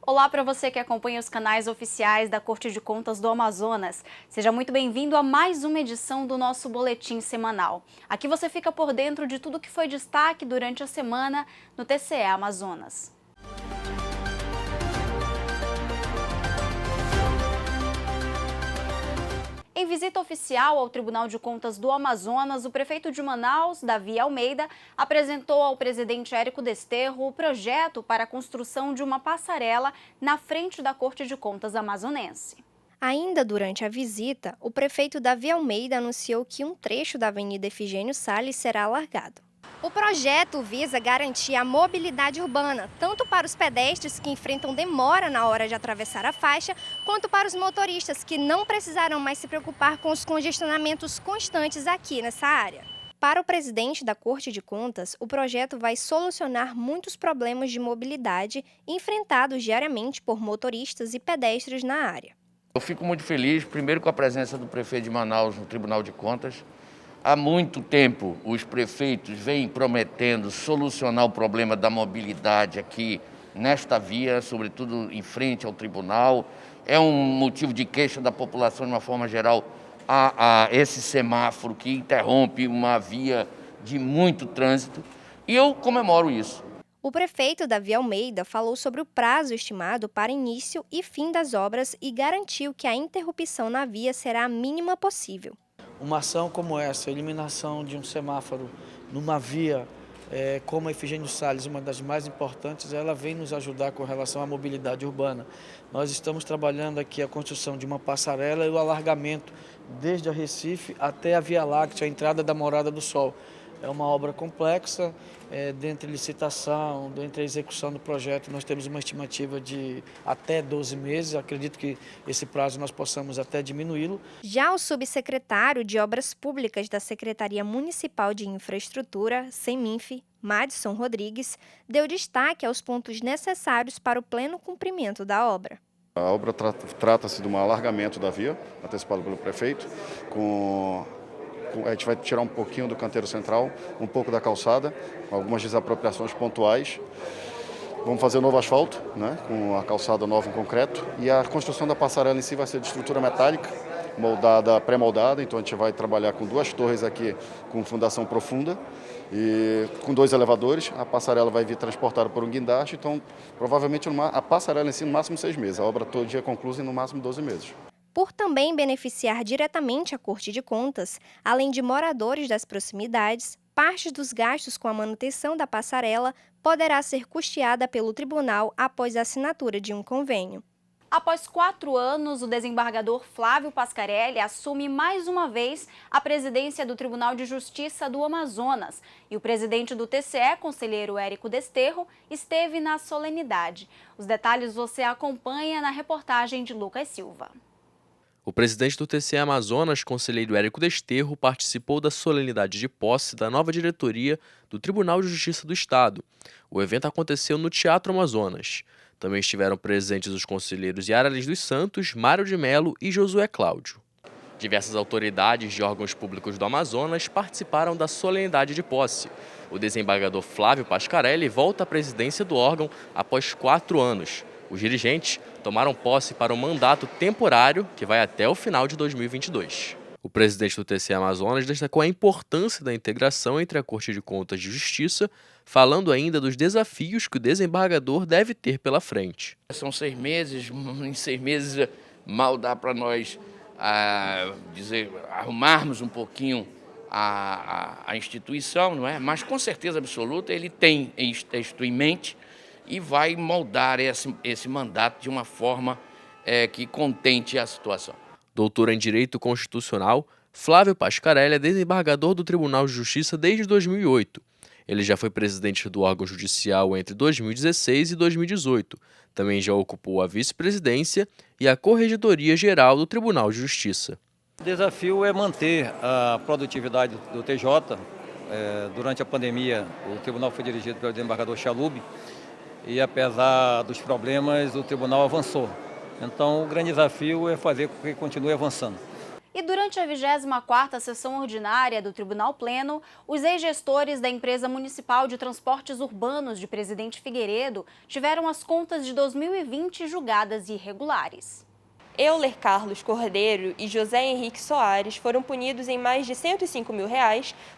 Olá para você que acompanha os canais oficiais da Corte de Contas do Amazonas. Seja muito bem-vindo a mais uma edição do nosso boletim semanal. Aqui você fica por dentro de tudo que foi destaque durante a semana no TCE Amazonas. Em visita oficial ao Tribunal de Contas do Amazonas, o prefeito de Manaus, Davi Almeida, apresentou ao presidente Érico Desterro o projeto para a construção de uma passarela na frente da Corte de Contas amazonense. Ainda durante a visita, o prefeito Davi Almeida anunciou que um trecho da Avenida Efigênio Salles será alargado. O projeto visa garantir a mobilidade urbana, tanto para os pedestres que enfrentam demora na hora de atravessar a faixa, quanto para os motoristas que não precisarão mais se preocupar com os congestionamentos constantes aqui nessa área. Para o presidente da Corte de Contas, o projeto vai solucionar muitos problemas de mobilidade enfrentados diariamente por motoristas e pedestres na área. Eu fico muito feliz, primeiro com a presença do prefeito de Manaus no Tribunal de Contas. Há muito tempo os prefeitos vêm prometendo solucionar o problema da mobilidade aqui nesta via, sobretudo em frente ao tribunal. É um motivo de queixa da população de uma forma geral a esse semáforo que interrompe uma via de muito trânsito e eu comemoro isso. O prefeito Davi Almeida falou sobre o prazo estimado para início e fim das obras e garantiu que a interrupção na via será a mínima possível. Uma ação como essa, a eliminação de um semáforo numa via como a Efigênio Salles, uma das mais importantes, ela vem nos ajudar com relação à mobilidade urbana. Nós estamos trabalhando aqui a construção de uma passarela e o alargamento desde a Recife até a Via Láctea, a entrada da Morada do Sol. É uma obra complexa, dentre licitação, dentre a execução do projeto, nós temos uma estimativa de até 12 meses, acredito que esse prazo nós possamos até diminuí-lo. Já o subsecretário de Obras Públicas da Secretaria Municipal de Infraestrutura, SEMINF, Madison Rodrigues, deu destaque aos pontos necessários para o pleno cumprimento da obra. A obra trata-se de um alargamento da via, antecipado pelo prefeito, a gente vai tirar um pouquinho do canteiro central, um pouco da calçada, algumas desapropriações pontuais. Vamos fazer o novo asfalto, né, com a calçada nova em concreto. E a construção da passarela em si vai ser de estrutura metálica, pré-moldada. Então a gente vai trabalhar com 2 torres aqui com fundação profunda e com 2 elevadores. A passarela vai vir transportada por um guindaste. Então provavelmente a passarela em si no máximo 6 meses. A obra todo dia conclusa em no máximo 12 meses. Por também beneficiar diretamente a Corte de Contas, além de moradores das proximidades, parte dos gastos com a manutenção da passarela poderá ser custeada pelo tribunal após a assinatura de um convênio. Após 4 anos, o desembargador Flávio Pascarelli assume mais uma vez a presidência do Tribunal de Justiça do Amazonas. E o presidente do TCE, conselheiro Érico Desterro, esteve na solenidade. Os detalhes você acompanha na reportagem de Lucas Silva. O presidente do TCE Amazonas, conselheiro Érico Desterro, participou da solenidade de posse da nova diretoria do Tribunal de Justiça do Estado. O evento aconteceu no Teatro Amazonas. Também estiveram presentes os conselheiros Yara Liz dos Santos, Mário de Melo e Josué Cláudio. Diversas autoridades de órgãos públicos do Amazonas participaram da solenidade de posse. O desembargador Flávio Pascarelli volta à presidência do órgão após 4 anos. Os dirigentes tomaram posse para um mandato temporário que vai até o final de 2022. O presidente do TCE Amazonas destacou a importância da integração entre a Corte de Contas de Justiça, falando ainda dos desafios que o desembargador deve ter pela frente. São 6 meses, em 6 meses mal dá para nós arrumarmos um pouquinho a instituição, não é? Mas com certeza absoluta ele tem isto em mente e vai moldar esse mandato de uma forma que contente a situação. Doutor em Direito Constitucional, Flávio Pascarelli é desembargador do Tribunal de Justiça desde 2008. Ele já foi presidente do órgão judicial entre 2016 e 2018. Também já ocupou a vice-presidência e a Corregedoria Geral do Tribunal de Justiça. O desafio é manter a produtividade do TJ. Durante a pandemia, o tribunal foi dirigido pelo desembargador Chalub e, apesar dos problemas, o tribunal avançou. Então, o grande desafio é fazer com que continue avançando. E durante a 24ª sessão ordinária do Tribunal Pleno, os ex-gestores da Empresa Municipal de Transportes Urbanos de Presidente Figueiredo tiveram as contas de 2020 julgadas irregulares. Euler Carlos Cordeiro e José Henrique Soares foram punidos em mais de R$ 105 mil,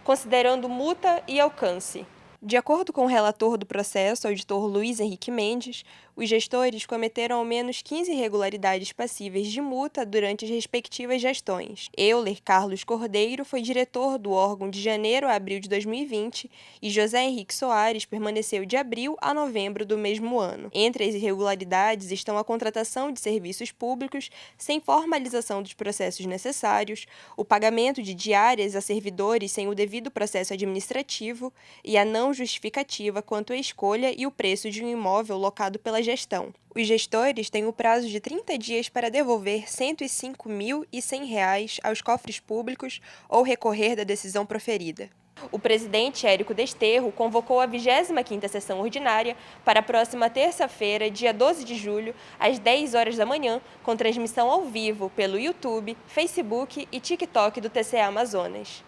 considerando multa e alcance. De acordo com o relator do processo, auditor Luiz Henrique Mendes, os gestores cometeram ao menos 15 irregularidades passíveis de multa durante as respectivas gestões. Euler Carlos Cordeiro foi diretor do órgão de janeiro a abril de 2020 e José Henrique Soares permaneceu de abril a novembro do mesmo ano. Entre as irregularidades estão a contratação de serviços públicos sem formalização dos processos necessários, o pagamento de diárias a servidores sem o devido processo administrativo e a não justificativa quanto à escolha e o preço de um imóvel locado pela gestão. Os gestores têm o prazo de 30 dias para devolver R$ 105.100 aos cofres públicos ou recorrer da decisão proferida. O presidente Érico Desterro convocou a 25ª sessão ordinária para a próxima terça-feira, dia 12 de julho, às 10 horas da manhã, com transmissão ao vivo pelo YouTube, Facebook e TikTok do TCE Amazonas.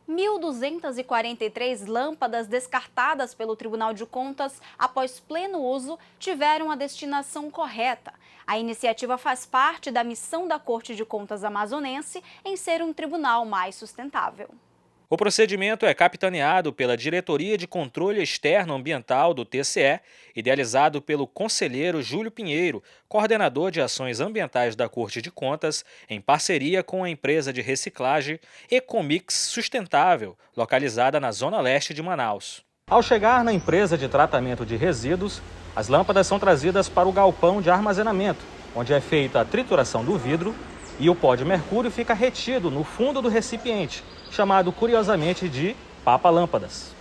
1.243 lâmpadas descartadas pelo Tribunal de Contas após pleno uso tiveram a destinação correta. A iniciativa faz parte da missão da Corte de Contas amazonense em ser um tribunal mais sustentável. O procedimento é capitaneado pela Diretoria de Controle Externo Ambiental do TCE, idealizado pelo conselheiro Júlio Pinheiro, coordenador de ações ambientais da Corte de Contas, em parceria com a empresa de reciclagem Ecomix Sustentável, localizada na zona leste de Manaus. Ao chegar na empresa de tratamento de resíduos, as lâmpadas são trazidas para o galpão de armazenamento, onde é feita a trituração do vidro e o pó de mercúrio fica retido no fundo do recipiente, chamado curiosamente de papa-lâmpadas.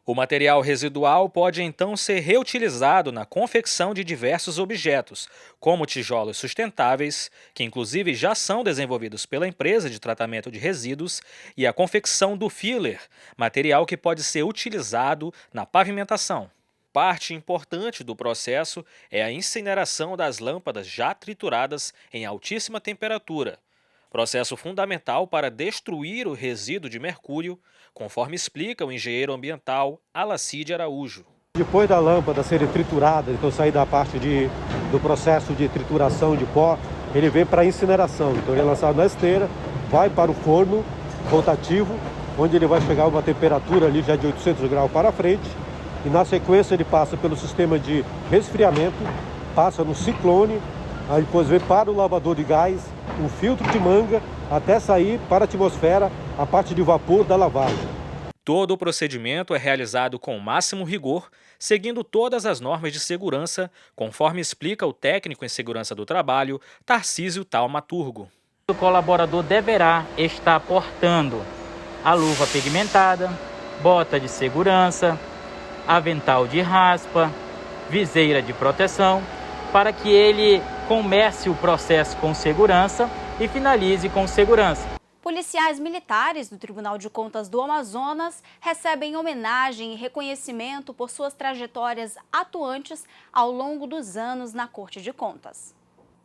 O material residual pode então ser reutilizado na confecção de diversos objetos, como tijolos sustentáveis, que inclusive já são desenvolvidos pela empresa de tratamento de resíduos, e a confecção do filler, material que pode ser utilizado na pavimentação. Parte importante do processo é a incineração das lâmpadas já trituradas em altíssima temperatura, processo fundamental para destruir o resíduo de mercúrio, conforme explica o engenheiro ambiental Alacide Araújo. Depois da lâmpada ser triturada, então sair da parte do processo de trituração de pó, ele vem para a incineração. Então ele é lançado na esteira, vai para o forno rotativo, onde ele vai chegar a uma temperatura ali já de 800 graus para frente, e na sequência ele passa pelo sistema de resfriamento, passa no ciclone, aí depois vem para o lavador de gás, um filtro de manga, até sair para a atmosfera a parte de vapor da lavagem. Todo o procedimento é realizado com o máximo rigor, seguindo todas as normas de segurança, conforme explica o técnico em segurança do trabalho, Tarcísio Taumaturgo. O colaborador deverá estar portando a luva pigmentada, bota de segurança, avental de raspa, viseira de proteção, para que ele comece o processo com segurança e finalize com segurança. Policiais militares do Tribunal de Contas do Amazonas recebem homenagem e reconhecimento por suas trajetórias atuantes ao longo dos anos na Corte de Contas.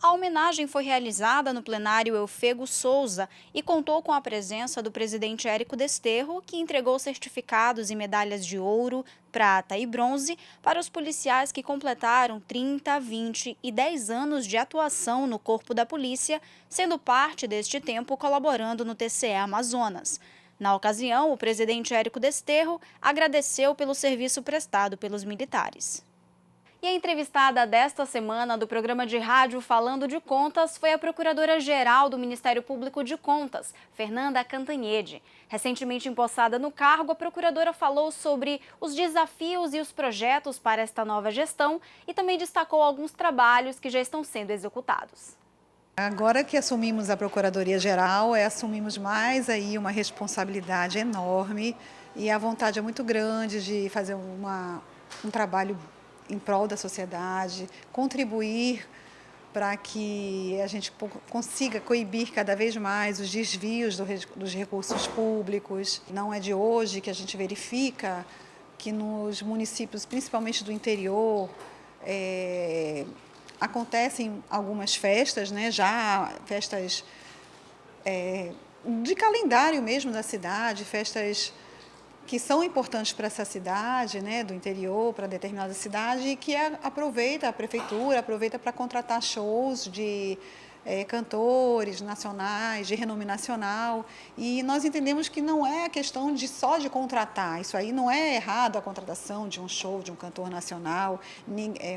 A homenagem foi realizada no plenário Eufego Souza e contou com a presença do presidente Érico Desterro, que entregou certificados e medalhas de ouro, prata e bronze para os policiais que completaram 30, 20 e 10 anos de atuação no corpo da polícia, sendo parte deste tempo colaborando no TCE Amazonas. Na ocasião, o presidente Érico Desterro agradeceu pelo serviço prestado pelos militares. E a entrevistada desta semana do programa de rádio Falando de Contas foi a Procuradora-Geral do Ministério Público de Contas, Fernanda Cantanhede. Recentemente empossada no cargo, a procuradora falou sobre os desafios e os projetos para esta nova gestão e também destacou alguns trabalhos que já estão sendo executados. Agora que assumimos a Procuradoria-Geral, assumimos mais aí uma responsabilidade enorme e a vontade é muito grande de fazer um trabalho em prol da sociedade, contribuir para que a gente consiga coibir cada vez mais os desvios dos recursos públicos. Não é de hoje que a gente verifica que nos municípios, principalmente do interior, acontecem algumas festas, né, já festas de calendário mesmo da cidade, festas que são importantes para essa cidade, né, do interior, para determinada cidade, e que a prefeitura aproveita para contratar shows de cantores nacionais, de renome nacional, e nós entendemos que não é a questão só de contratar, isso aí não é errado a contratação de um show, de um cantor nacional, o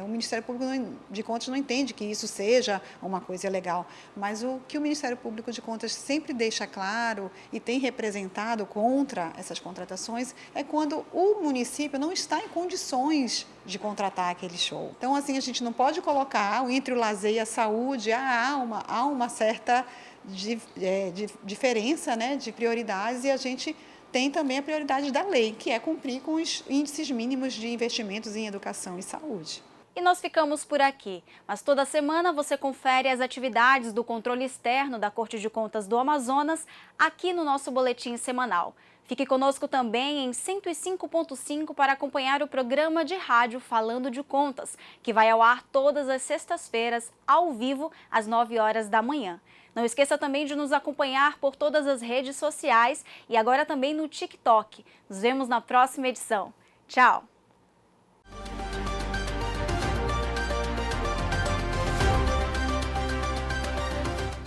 Ministério Público de Contas não entende que isso seja uma coisa legal, mas o que o Ministério Público de Contas sempre deixa claro e tem representado contra essas contratações é quando o município não está em condições de contratar aquele show. Então, assim, a gente não pode colocar entre o lazer e a saúde, há uma certa diferença, né, de prioridades, e a gente tem também a prioridade da lei, que é cumprir com os índices mínimos de investimentos em educação e saúde. E nós ficamos por aqui, mas toda semana você confere as atividades do controle externo da Corte de Contas do Amazonas aqui no nosso boletim semanal. Fique conosco também em 105.5 para acompanhar o programa de rádio Falando de Contas, que vai ao ar todas as sextas-feiras, ao vivo, às 9 horas da manhã. Não esqueça também de nos acompanhar por todas as redes sociais e agora também no TikTok. Nos vemos na próxima edição. Tchau!